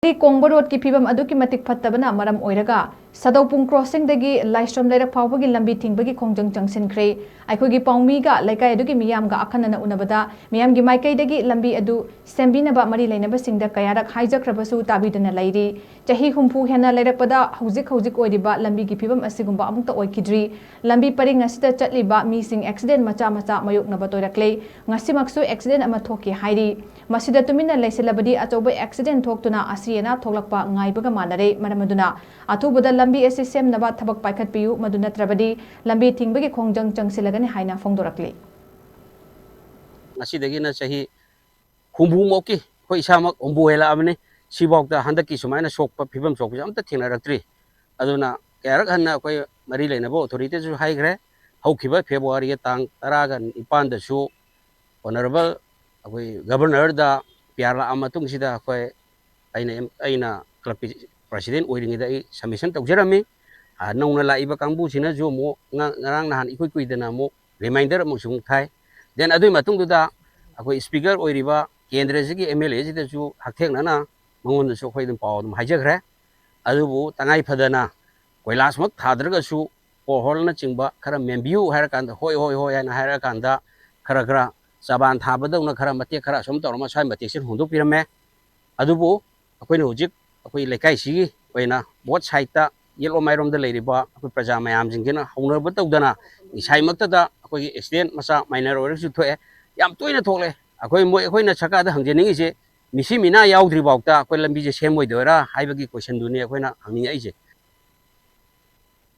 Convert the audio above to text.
Kongba road ki Phibam Adukki Matik Phatabana MARAM OIRAGA SOUDOUPUNG crossing dagi LAISHRAM LEIRAK PHAOBAGI Lambi Thingbagi Khongjang Changsinkhre Aikogi Paumiga Laikai Aduki Miyamga Akanana Unabada Miyamgi Maikai dagi Lambi Adu Sembinaba Mari Lainaba Singda Kayarak Hijakrabasu Tabidana Lairi Chahi Humpu Hena Leirakpada Hauzik Oidiba Lambi ki Phibam Asigumba Amukta Oikidri Lambi Paring Asida Chatliba Mising accident macha Mayuknaba Toirakle Ngasimaksu accident ama thoki hairi Masida Tumina Laisilabadi Atoba accident Toktuna Asiana Tolakpa Ngaibaga Manare Maramaduna Atubada Lambi SSM Naba Tabak Paikat Piu Maduna Trabadi Lambi Thingbagi Khongjang Changsinkhre Haina Fongdorakli Asidagi na sahi humbu moki ko isamak umbu hela amne sibokta handaki sumaina sokpa phibam sokja amta thinaraktri aduna karak hanna ko mari leinabo authority su haigre haukiba February tang 10 ga 9 da su honorable akoi governor da piarla amatung sida ko aina club president oiring da submission tawjarami nongna laiba kangbu sina jo mo ngarang nahan ikoi kuidana mo reminder mo sung thai then adui matung da akoi speaker oiriba kendra ji MLA ji da ju haktheng na mangon su khoi dum paw dum haijagre adubu tangai phadana koilas mak thadraga su ko holna chingba khara membiu hair kan hoi na hair kan da khara saban thabadau khara mate khara som torma sai mate sin hundu pirame adubu akoi hojik akoi lekai sigi oina bot side ta yellow mairom da leiriba akoi praja mayam jingena haunar ba tawdana isai makta da akoi accident masa minor oiru thoe yam toina thole akoi na chaka da hangjeningi je misi mina yaudri bawta akoi lambi je semoi doira haibagi question duni akoi na hangni ai je